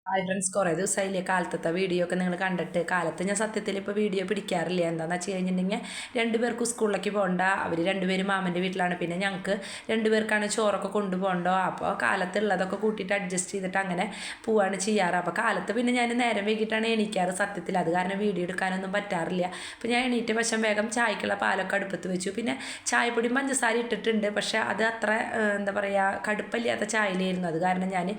Hi friends, കുറേ ദിവസമായില്ലേ കാലത്തത്തെ video ഒക്കെ നിങ്ങൾ കണ്ടിട്ട്. കാലത്ത് ഞാൻ സത്യത്തിൽ ഇപ്പോൾ വീഡിയോ പിടിക്കാറില്ല. എന്താണെന്ന് വെച്ച് കഴിഞ്ഞിട്ടുണ്ടെങ്കിൽ രണ്ടുപേർക്ക് സ്കൂളിലേക്ക് പോകണ്ട, അവർ രണ്ടുപേരും മാമൻ്റെ വീട്ടിലാണ്. പിന്നെ ഞങ്ങൾക്ക് രണ്ടുപേർക്കാണ് ചോറൊക്കെ കൊണ്ടുപോകണ്ടോ. അപ്പോൾ കാലത്തുള്ളതൊക്കെ കൂട്ടിയിട്ട് അഡ്ജസ്റ്റ് ചെയ്തിട്ട് അങ്ങനെ പോവുകയാണ് ചെയ്യാറ്. അപ്പോൾ കാലത്ത് പിന്നെ ഞാൻ നേരം വൈകിട്ടാണ് എണീക്കാറ് സത്യത്തിൽ. അത് കാരണം വീഡിയോ എടുക്കാനൊന്നും പറ്റാറില്ല. അപ്പോൾ ഞാൻ എണീറ്റ വശം വേഗം ചായക്കുള്ള പാലൊക്കെ അടുപ്പത്ത് വെച്ചു. പിന്നെ ചായപ്പൊടിയും പഞ്ചസാര ഇട്ടിട്ടുണ്ട്, പക്ഷേ അത് അത്ര എന്താ പറയുക കടുപ്പമില്ലാത്ത ചായയിലായിരുന്നു. അത് കാരണം ഞാൻ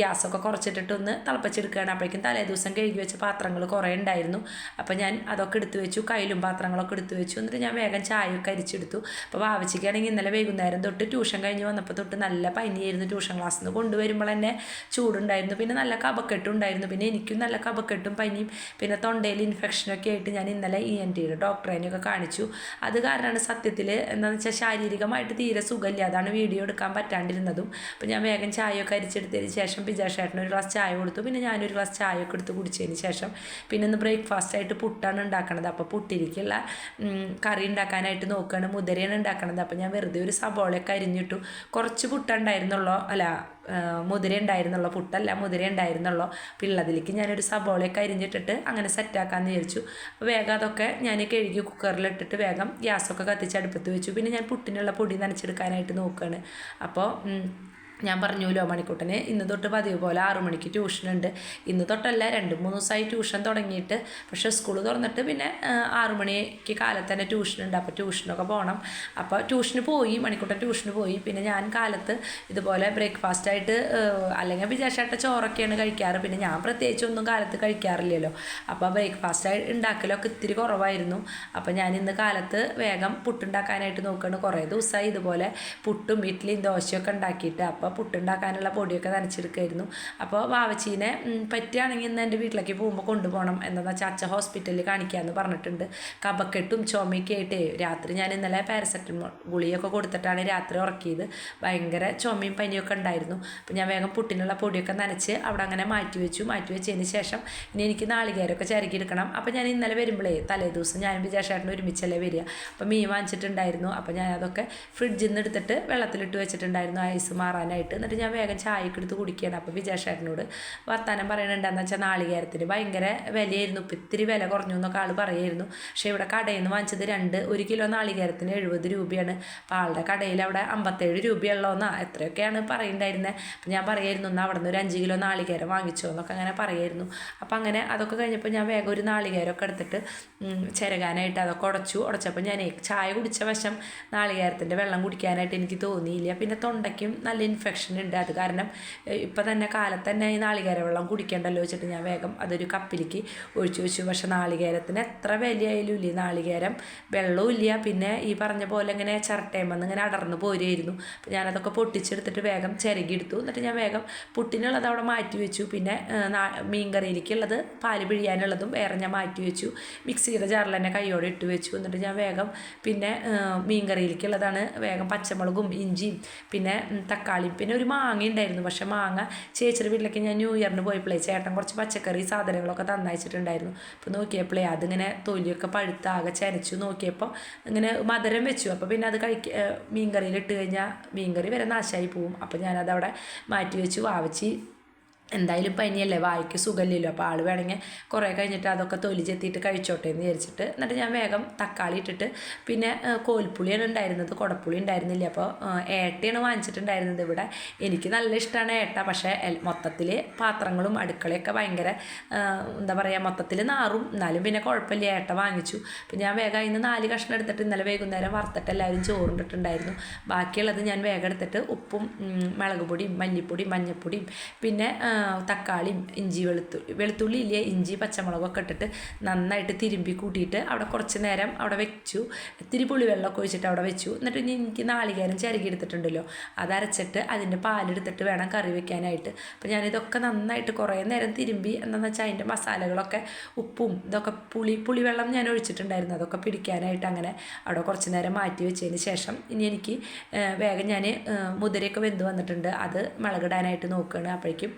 ഗ്യാസൊക്കെ കുറച്ചിട്ടിട്ടൊന്ന് തിളപ്പിച്ചെടുക്കുകയാണ്. അപ്പോഴേക്കും തലേ ദിവസം കഴുകി വെച്ച പാത്രങ്ങൾ കുറേ ഉണ്ടായിരുന്നു. അപ്പോൾ ഞാൻ അതൊക്കെ എടുത്തു വെച്ചു, കയ്യിലും പാത്രങ്ങളൊക്കെ എടുത്തു വെച്ചു. എന്നിട്ട് ഞാൻ വേഗം ചായയൊക്കെ അരിച്ചെടുത്തു. അപ്പോൾ വാവച്ചിക്കാണെങ്കിൽ ഇന്നലെ വൈകുന്നേരം തൊട്ട് ട്യൂഷൻ കഴിഞ്ഞ് വന്നപ്പോൾ തൊട്ട് നല്ല പനിയായിരുന്നു. ട്യൂഷൻ ക്ലാസ്സിൽ നിന്ന് കൊണ്ടുവരുമ്പോൾ തന്നെ ചൂടുണ്ടായിരുന്നു, പിന്നെ നല്ല കഫക്കെട്ടും ഉണ്ടായിരുന്നു. പിന്നെ എനിക്കും നല്ല കഫക്കെട്ടും പനിയും പിന്നെ തൊണ്ടയിൽ ഇൻഫെക്ഷനൊക്കെ ആയിട്ട് ഞാൻ ഇന്നലെ ENTയുടെ ഡോക്ടറേനെയൊക്കെ കാണിച്ചു. അത് കാരണമാണ് സത്യത്തിൽ എന്താണെന്ന് വെച്ചാൽ ശാരീരികമായിട്ട് തീരെ സുഖമില്ല. അതാണ് വീഡിയോ എടുക്കാൻ പറ്റാണ്ടിരുന്നതും. അപ്പോൾ ഞാൻ വേഗം ചായയൊക്കെ അരിച്ചെടുത്തതിന് ശേഷം പിജാഷേട്ടന് ഒരു ഗ്ലാസ് ചായ കൊടുത്തു. പിന്നെ ഞാനൊരു ഗ്ലാസ് ചായയൊക്കെ എടുത്ത് കുടിച്ചതിന് ശേഷം പിന്നെ ഇന്ന് ബ്രേക്ക്ഫാസ്റ്റായിട്ട് പുട്ടാണ് ഉണ്ടാക്കണത്. അപ്പോൾ പുട്ടിരിക്കുള്ള കറി ഉണ്ടാക്കാനായിട്ട് നോക്കുകയാണ്. മുതിരയാണ് ഉണ്ടാക്കണത്. അപ്പോൾ ഞാൻ വെറുതെ ഒരു സബോളയൊക്കെ അരിഞ്ഞിട്ടു. കുറച്ച് പുട്ടുണ്ടായിരുന്നുള്ളൂ, അല്ല മുതിര ഉണ്ടായിരുന്നുള്ളൂ, പുട്ടല്ല മുതിര ഉണ്ടായിരുന്നുള്ളൂ. അപ്പോൾ ഉള്ളതിലേക്ക് ഞാനൊരു സബോളയൊക്കെ അരിഞ്ഞിട്ടിട്ട് അങ്ങനെ സെറ്റാക്കാമെന്ന് വിചാരിച്ചു. അപ്പോൾ വേഗം അതൊക്കെ ഞാൻ കഴുകി കുക്കറിലിട്ടിട്ട് വേഗം ഗ്യാസൊക്കെ കത്തിച്ച് അടുപ്പത്ത് വെച്ചു. പിന്നെ ഞാൻ പുട്ടിനുള്ള പൊടി നനച്ചെടുക്കാനായിട്ട് നോക്കുകയാണ്. അപ്പോൾ ഞാൻ പറഞ്ഞല്ലോ മണിക്കൂട്ടന് ഇന്ന് തൊട്ട് പതിവ് പോലെ 6 മണിക്ക് ട്യൂഷനുണ്ട്. ഇന്ന് തൊട്ടല്ല, 2-3 ദിവസമായി ട്യൂഷൻ തുടങ്ങിയിട്ട്. പക്ഷേ സ്കൂൾ തുറന്നിട്ട് പിന്നെ 6 മണിക്ക് കാലത്ത് തന്നെ ട്യൂഷനുണ്ട്. അപ്പോൾ ട്യൂഷനൊക്കെ പോകണം. അപ്പോൾ ട്യൂഷന് പോയി, മണിക്കൂട്ടൻ ട്യൂഷന് പോയി. പിന്നെ ഞാൻ കാലത്ത് ഇതുപോലെ ബ്രേക്ക്ഫാസ്റ്റായിട്ട് അല്ലെങ്കിൽ വിചാരിച്ചാട്ട ചോറൊക്കെയാണ് കഴിക്കാറ്. പിന്നെ ഞാൻ പ്രത്യേകിച്ചൊന്നും കാലത്ത് കഴിക്കാറില്ലല്ലോ. അപ്പോൾ ബ്രേക്ക്ഫാസ്റ്റ് ഉണ്ടാക്കലൊക്കെ ഇത്തിരി കുറവായിരുന്നു. അപ്പോൾ ഞാൻ ഇന്ന് കാലത്ത് വേഗം പുട്ടുണ്ടാക്കാനായിട്ട് നോക്കുകയാണ്. കുറേ ദിവസമായി ഇതുപോലെ പുട്ടും ഇഡ്ഡലിയും ദോശയൊക്കെ ഉണ്ടാക്കിയിട്ട്. അപ്പോൾ പുട്ടുണ്ടാക്കാനുള്ള പൊടിയൊക്കെ നനച്ചെടുക്കുമായിരുന്നു. അപ്പോൾ വാവച്ചീനെ പറ്റുകയാണെങ്കിൽ ഇന്ന് എൻ്റെ വീട്ടിലേക്ക് പോകുമ്പോൾ കൊണ്ടുപോകണം. എന്താണെന്ന് വെച്ചാൽ അച്ഛൻ ഹോസ്പിറ്റലിൽ കാണിക്കാമെന്ന് പറഞ്ഞിട്ടുണ്ട്. കഫക്കെട്ടും ചുമയൊക്കെ ആയിട്ട് രാത്രി ഞാൻ ഇന്നലെ പാരസെറ്റമോൾ ഗുളിയൊക്കെ കൊടുത്തിട്ടാണ് രാത്രി ഉറക്കിയത്. ഭയങ്കര ചുമയും പനിയൊക്കെ ഉണ്ടായിരുന്നു. അപ്പോൾ ഞാൻ വേഗം പുട്ടിനുള്ള പൊടിയൊക്കെ നനച്ച് അവിടെ അങ്ങനെ മാറ്റി വെച്ചതിന് ശേഷം ഇനി എനിക്ക് നാളികേരമൊക്കെ ചിരകിയെടുക്കണം. അപ്പോൾ ഞാൻ ഇന്നലെ വരുമ്പോഴേ തലേ ദിവസം ഞാൻ വിജയശേട്ടന് ഒരുമിച്ചല്ലേ വരിക. അപ്പോൾ മീൻ വാങ്ങിച്ചിട്ടുണ്ടായിരുന്നു. അപ്പോൾ ഞാൻ അതൊക്കെ ഫ്രിഡ്ജിൽ നിന്ന് എടുത്തിട്ട് വെള്ളത്തിലിട്ട് വെച്ചിട്ടുണ്ടായിരുന്നു ഐസ് മാറാനായിട്ട്. എന്നിട്ട് ഞാൻ വേഗം ചായയൊക്കെ എടുത്ത് കുടിക്കുകയാണ്. അപ്പോൾ വിജയശേട്ടനോട് വർത്താനം പറയുന്നുണ്ടെന്ന് വെച്ചാൽ നാളികേരത്തിന് ഭയങ്കര വിലയായിരുന്നു. ഇപ്പം ഇത്തിരി വില കുറഞ്ഞു എന്നൊക്കെ ആൾ പറയായിരുന്നു. പക്ഷേ ഇവിടെ കടയിൽ നിന്ന് വാങ്ങിച്ചത് 1 കിലോ നാളികേരത്തിന് 70 രൂപയാണ്. അപ്പോൾ ആളുടെ കടയിൽ അവിടെ 57 രൂപയുള്ളതെന്നാ എത്രയൊക്കെയാണ് പറയുന്നുണ്ടായിരുന്നത്. അപ്പം ഞാൻ പറയായിരുന്നു എന്നാൽ അവിടെ നിന്ന് ഒരു 5 കിലോ നാളികേരം വാങ്ങിച്ചോ എന്നൊക്കെ അങ്ങനെ പറയായിരുന്നു. അപ്പോൾ അങ്ങനെ അതൊക്കെ കഴിഞ്ഞപ്പോൾ ഞാൻ വേഗം ഒരു നാളികേരമൊക്കെ എടുത്തിട്ട് ചിരകാനായിട്ട് അതൊക്കെ ഉടച്ചപ്പോൾ ഞാൻ ചായ കുടിച്ച വശം നാളികേരത്തിൻ്റെ വെള്ളം കുടിക്കാനായിട്ട് എനിക്ക് തോന്നിയില്ല. പിന്നെ തൊണ്ടയ്ക്കും നല്ല ഇൻഫെക്ഷൻ ഉണ്ട്. അത് കാരണം ഇപ്പം തന്നെ കാലത്ത് തന്നെ ഈ നാളികേര വെള്ളം കുടിക്കേണ്ടല്ലോ വെച്ചിട്ട് ഞാൻ വേഗം അതൊരു കപ്പിലേക്ക് ഒഴിച്ചു വെച്ചു. പക്ഷേ നാളികേരത്തിന് എത്ര വിലയായാലും ഇല്ലേ, നാളികേരം വെള്ളവും ഇല്ല. പിന്നെ ഈ പറഞ്ഞ പോലെ ഇങ്ങനെ ചിരട്ടയുമെന്ന് ഇങ്ങനെ അടർന്ന് പോരുമായിരുന്നു. അപ്പോൾ ഞാനതൊക്കെ പൊട്ടിച്ചെടുത്തിട്ട് വേഗം ചിരകിയെടുത്തു. എന്നിട്ട് ഞാൻ വേഗം പുട്ടിനുള്ളത് അവിടെ മാറ്റി വെച്ചു. പിന്നെ മീൻ കറിയിലേക്കുള്ളത് പാല് പിഴിയാനുള്ളതും വേറെ ഞാൻ മാറ്റി വെച്ചു. മിക്സിയുടെ ജാറിൽ തന്നെ കൈയോടെ ഇട്ട് വെച്ചു. എന്നിട്ട് ഞാൻ വേഗം പിന്നെ മീൻ കറിയിലേക്കുള്ളതാണ് വേഗം പച്ചമുളകും ഇഞ്ചിയും പിന്നെ തക്കാളിയും പിന്നെ ഒരു മാങ്ങ ഉണ്ടായിരുന്നു. പക്ഷേ മാങ്ങ ചേച്ചിയുടെ വീട്ടിലേക്ക് ഞാൻ ന്യൂ ഇയറിന് പോയപ്പോഴേ ചേട്ടൻ കുറച്ച് പച്ചക്കറി സാധനങ്ങളൊക്കെ തന്നയച്ചിട്ടുണ്ടായിരുന്നു. അപ്പോൾ നോക്കിയപ്പോഴേ അതിങ്ങനെ തൊലിയൊക്കെ പഴുത്ത് ആകെ ചനച്ചു. നോക്കിയപ്പോൾ ഇങ്ങനെ മധുരം വെച്ചു. അപ്പോൾ പിന്നെ അത് മീൻ കറിയിലിട്ട് കഴിഞ്ഞാൽ മീൻ കറി വരെ നാശമായി പോവും. അപ്പോൾ ഞാനതവിടെ മാറ്റി വെച്ചു. വാവച്ചി എന്തായാലും പനിയല്ലേ, വായിക്ക് സുഖമില്ലല്ലോ. അപ്പോൾ ആൾ വേണമെങ്കിൽ കുറേ കഴിഞ്ഞിട്ട് അതൊക്കെ തൊലി ചെത്തിയിട്ട് കഴിച്ചോട്ടെ എന്ന് വിചാരിച്ചിട്ട് എന്നിട്ട് ഞാൻ വേഗം തക്കാളി ഇട്ടിട്ട് പിന്നെ കോൽപ്പുളിയാണ് ഉണ്ടായിരുന്നത്, കുടപ്പുളി ഉണ്ടായിരുന്നില്ല. അപ്പോൾ ഏട്ടയാണ് വാങ്ങിച്ചിട്ടുണ്ടായിരുന്നത്. ഇവിടെ എനിക്ക് നല്ല ഇഷ്ടമാണ് ഏട്ട. പക്ഷേ മൊത്തത്തിൽ പാത്രങ്ങളും അടുക്കളയൊക്കെ ഭയങ്കര എന്താ പറയുക മൊത്തത്തിൽ നാറും. എന്നാലും പിന്നെ കുഴപ്പമില്ല, ഏട്ട വാങ്ങിച്ചു. അപ്പോൾ ഞാൻ വേഗം ഇന്ന് 4 കഷ്ണം എടുത്തിട്ട് ഇന്നലെ വൈകുന്നേരം വറുത്തിട്ട് എല്ലാവരും ചോറിട്ടിട്ടുണ്ടായിരുന്നു. ബാക്കിയുള്ളത് ഞാൻ വേഗം എടുത്തിട്ട് ഉപ്പും മുളക് പൊടിയും മല്ലിപ്പൊടിയും മഞ്ഞൾപ്പൊടിയും പിന്നെ തക്കാളിയും ഇഞ്ചി വെളുത്തുള്ളി ഇല്ലേ, ഇഞ്ചി പച്ചമുളകൊക്കെ ഇട്ടിട്ട് നന്നായിട്ട് തിരുമ്പി കൂട്ടിയിട്ട് അവിടെ കുറച്ച് നേരം അവിടെ വെച്ചു. ഇത്തിരി പുളിവെള്ളമൊക്കെ ഒഴിച്ചിട്ട് അവിടെ വെച്ചു. എന്നിട്ട് ഇനി എനിക്ക് നാളികേരം ചിരകി എടുത്തിട്ടുണ്ടല്ലോ, അതരച്ചിട്ട് അതിൻ്റെ പാലെടുത്തിട്ട് വേണം കറി വെക്കാനായിട്ട്. അപ്പോൾ ഞാനിതൊക്കെ നന്നായിട്ട് കുറേ നേരം തിരുമ്പി എന്താണെന്ന് വെച്ചാൽ അതിൻ്റെ മസാലകളൊക്കെ ഉപ്പും ഇതൊക്കെ പുളിവെള്ളം ഞാൻ ഒഴിച്ചിട്ടുണ്ടായിരുന്നു, അതൊക്കെ പിടിക്കാനായിട്ട് അങ്ങനെ അവിടെ കുറച്ച് നേരം മാറ്റി വെച്ചതിന് ശേഷം ഇനി എനിക്ക് വേഗം ഞാൻ മുതിരയൊക്കെ വെന്ത് വന്നിട്ടുണ്ട്, അത് മുളകിടാനായിട്ട് നോക്കുകയാണ്. അപ്പോഴേക്കും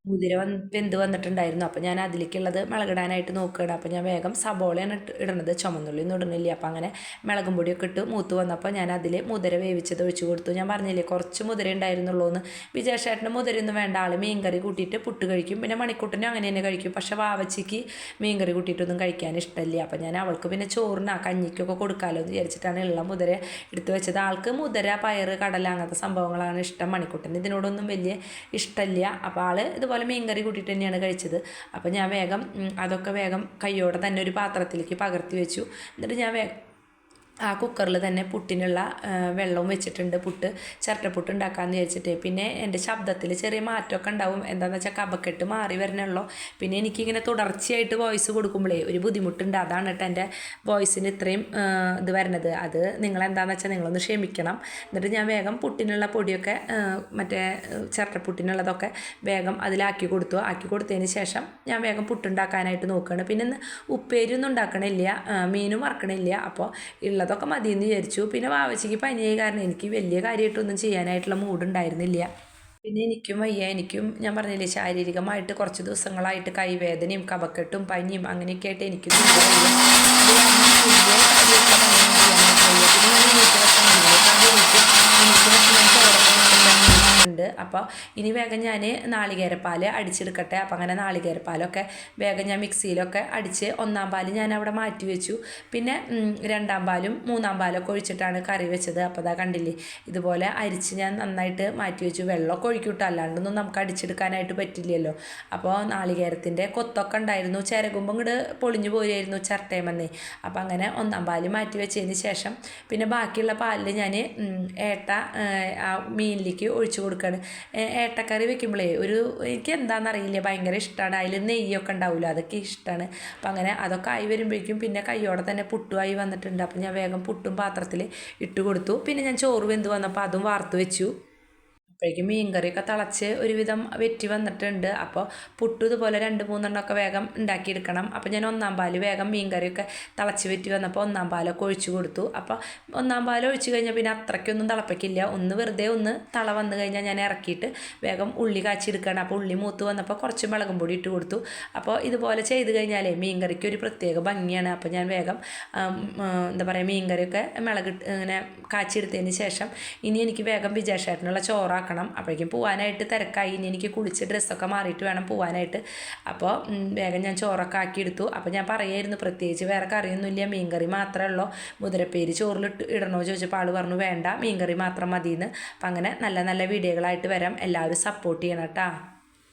മുതിര വെന്ത് വന്നിട്ടുണ്ടായിരുന്നു. അപ്പോൾ ഞാൻ അതിലേക്കുള്ളത് മുളകിടാനായിട്ട് നോക്കുകയാണ്. അപ്പോൾ ഞാൻ വേഗം സബോളയാണ് ഇടുന്നത്, ചുമന്നുള്ളി ഒന്നും ഇടുന്നില്ല. അപ്പോൾ അങ്ങനെ മുളകും പൊടിയൊക്കെ ഇട്ട് മൂത്ത് വന്നപ്പോൾ ഞാൻ അതിൽ മുതിര വേവിച്ചത് ഒഴിച്ച് കൊടുത്തു. ഞാൻ പറഞ്ഞില്ലേ കുറച്ച് മുതിര ഉണ്ടായിരുന്നുള്ളൂ എന്ന്. വിജയശേട്ടന് മുതിരയൊന്നും വേണ്ട, ആൾ മീൻകറി കൂട്ടിയിട്ട് പുട്ട് കഴിക്കും. പിന്നെ മണിക്കൂട്ടിനും അങ്ങനെ തന്നെ കഴിക്കും. പക്ഷേ വാവച്ചിക്ക് മീൻകറി കൂട്ടിയിട്ടൊന്നും കഴിക്കാൻ ഇഷ്ടമില്ല. അപ്പോൾ ഞാൻ അവൾക്ക് പിന്നെ ചോറിന് കഞ്ഞിക്കൊക്കെ കൊടുക്കാമല്ലോ എന്ന് വിചാരിച്ചിട്ടാണ് ഉള്ള മുതിര എടുത്ത് വെച്ചത്. ആൾക്ക് മുതിര, പയറ്, കടല അങ്ങനത്തെ സംഭവങ്ങളാണ് ഇഷ്ടം. മണിക്കൂട്ടന് ഇതിനോടൊന്നും വലിയ ഇഷ്ടമില്ല. അപ്പോൾ ആൾ ഇതുപോലെ മീൻകറി കൂട്ടിയിട്ട് തന്നെയാണ് കഴിച്ചത്. അപ്പോൾ ഞാൻ വേഗം അതൊക്കെ വേഗം കയ്യോടെ തന്നെ ഒരു പാത്രത്തിലേക്ക് പകർത്തി വെച്ചു. എന്നിട്ട് ഞാൻ ആ കുക്കറിൽ തന്നെ പുട്ടിനുള്ള വെള്ളവും വെച്ചിട്ടുണ്ട്. ചിരട്ടപ്പുട്ട് ഉണ്ടാക്കാമെന്ന് വിചാരിച്ചിട്ട്. പിന്നെ എൻ്റെ ശബ്ദത്തിൽ ചെറിയ മാറ്റമൊക്കെ ഉണ്ടാവും. എന്താണെന്ന് വെച്ചാൽ കഫക്കെട്ട് മാറി വരണുള്ളൂ. പിന്നെ എനിക്കിങ്ങനെ തുടർച്ചയായിട്ട് വോയിസ് കൊടുക്കുമ്പോഴേ ഒരു ബുദ്ധിമുട്ടുണ്ട്. അതാണ് കേട്ടോ എൻ്റെ വോയിസിന് ഇത്രയും ഇത് വരണത്. അത് നിങ്ങളെന്താണെന്ന് വെച്ചാൽ നിങ്ങളൊന്ന് ക്ഷമിക്കണം. എന്നിട്ട് ഞാൻ വേഗം പുട്ടിനുള്ള പൊടിയൊക്കെ മറ്റേ ചിരട്ടപ്പുട്ടിനുള്ളതൊക്കെ വേഗം അതിലാക്കി കൊടുത്തു. ആക്കി കൊടുത്തതിന് ശേഷം ഞാൻ വേഗം പുട്ടുണ്ടാക്കാനായിട്ട് നോക്കുകയാണ്. പിന്നെ ഉപ്പേരിയൊന്നും ഉണ്ടാക്കണില്ല, മീനും വറക്കണില്ല. അപ്പോൾ അതൊക്കെ മതിയെന്ന് വിചാരിച്ചു. പിന്നെ വാവച്ചിക്ക് പനിയായ കാരണം എനിക്ക് വലിയ കാര്യമായിട്ടൊന്നും ചെയ്യാനായിട്ടുള്ള മൂഡുണ്ടായിരുന്നില്ല. പിന്നെ എനിക്കും വയ്യ. ഞാൻ പറഞ്ഞില്ലേ ശാരീരികമായിട്ട് കുറച്ച് ദിവസങ്ങളായിട്ട് കൈവേദനയും കഫക്കെട്ടും പനിയും അങ്ങനെയൊക്കെ ആയിട്ട് എനിക്ക് തീരെ വയ്യ. അത് കാരണം വലിയ കാര്യമായിട്ടുള്ള പണിയൊന്നും ചെയ്യാനായിട്ട് വയ്യ. പിന്നെ ഞാൻ ഉണ്ട്. അപ്പോൾ ഇനി വേഗം ഞാൻ നാളികേരപ്പാൽ അടിച്ചെടുക്കട്ടെ. അപ്പം അങ്ങനെ നാളികേരപ്പാലൊക്കെ വേഗം ഞാൻ മിക്സിയിലൊക്കെ അടിച്ച് ഒന്നാം പാൽ ഞാൻ അവിടെ മാറ്റി വെച്ചു. പിന്നെ രണ്ടാം പാലും മൂന്നാം പാലൊക്കെ ഒഴിച്ചിട്ടാണ് കറി വെച്ചത്. അപ്പോൾ അതാ കണ്ടില്ലേ, ഇതുപോലെ അരിച്ച് ഞാൻ നന്നായിട്ട് മാറ്റി വെച്ചു. വെള്ളമൊക്കെ ഒഴിക്കൂട്ടോ, അല്ലാണ്ടൊന്നും നമുക്ക് അടിച്ചെടുക്കാനായിട്ട് പറ്റില്ലല്ലോ. അപ്പോൾ നാളികേരത്തിൻ്റെ കൊത്തൊക്കെ ഉണ്ടായിരുന്നു, ചിരകുമ്പോൾ ഇങ്ങോട്ട് പൊളിഞ്ഞു പോയായിരുന്നു ചിരട്ടേമെന്നേ. അപ്പോൾ അങ്ങനെ ഒന്നാം പാല് മാറ്റി വെച്ചതിന് ശേഷം പിന്നെ ബാക്കിയുള്ള പാലിൽ ഞാൻ ആ മീനിലേക്ക് ഒഴിച്ച് കൊടുക്കുകയാണ്. ഏട്ടക്കറി വെക്കുമ്പോഴേ എനിക്ക് എന്താണെന്നറിയില്ല, ഭയങ്കര ഇഷ്ടമാണ്. അതിൽ നെയ്യൊക്കെ ഉണ്ടാവില്ല, അതൊക്കെ ഇഷ്ടമാണ്. അപ്പം അങ്ങനെ അതൊക്കെ ആയി വരുമ്പോഴേക്കും പിന്നെ കയ്യോടെ തന്നെ പുട്ടുമായി വന്നിട്ടുണ്ട്. അപ്പം ഞാൻ വേഗം പുട്ടും പാത്രത്തിൽ ഇട്ട് കൊടുത്തു. പിന്നെ ഞാൻ ചോറ് വെന്ത് വന്നപ്പോൾ അതും വാർത്ത് വെച്ചു. അപ്പോഴേക്കും മീൻകറിയൊക്കെ തിളച്ച് ഒരുവിധം വെറ്റി വന്നിട്ടുണ്ട്. അപ്പോൾ പുട്ടും ഇതുപോലെ 2-3 വേഗം ഉണ്ടാക്കിയെടുക്കണം. അപ്പോൾ ഞാൻ ഒന്നാം പാല് വേഗം മീൻകറിയൊക്കെ തിളച്ച് വെറ്റി വന്നപ്പോൾ ഒന്നാം പാലൊക്കെ ഒഴിച്ച് കൊടുത്തു. അപ്പോൾ ഒന്നാം പാൽ ഒഴിച്ച് കഴിഞ്ഞാൽ പിന്നെ അത്രയ്ക്കൊന്നും തിളപ്പിക്കില്ല. വെറുതെ ഒന്ന് തള വന്നു കഴിഞ്ഞാൽ ഞാൻ ഇറക്കിയിട്ട് വേഗം ഉള്ളി കാച്ചിയെടുക്കണം. അപ്പോൾ ഉള്ളി മൂത്ത് വന്നപ്പോൾ കുറച്ച് മുളകും പൊടി ഇട്ട് കൊടുത്തു. അപ്പോൾ ഇതുപോലെ ചെയ്ത് കഴിഞ്ഞാലേ മീൻകറിക്ക് ഒരു പ്രത്യേക ഭംഗിയാണ്. അപ്പോൾ ഞാൻ വേഗം എന്താ പറയുക, മീൻകറിയൊക്കെ ഇങ്ങനെ കാച്ചിയെടുത്തതിന് ശേഷം ഇനി എനിക്ക് വേഗം വിജയശേട്ടനുള്ള ചോറാക്കണം. അപ്പോഴേക്കും പോകാനായിട്ട് തിരക്കായി. ഇനി എനിക്ക് കുളിച്ച് ഡ്രസ്സൊക്കെ മാറിയിട്ട് വേണം പോകാനായിട്ട്. അപ്പോൾ വേഗം ഞാൻ ചോറൊക്കെ ആക്കിയെടുത്തു. അപ്പോൾ ഞാൻ പറയായിരുന്നു പ്രത്യേകിച്ച് വേറെ കറിയൊന്നുമില്ല, മീൻകറി മാത്രമേ ഉള്ളൂ. മുതിരപ്പേര് ഇടണോ ചോദിച്ചപ്പോൾ ആൾ പറഞ്ഞു വേണ്ട, മീൻകറി മാത്രം മതിയെന്ന്. അപ്പം അങ്ങനെ നല്ല നല്ല വീഡിയോകളായിട്ട് വരാം. എല്ലാവരും സപ്പോർട്ട് ചെയ്യണം കേട്ടോ.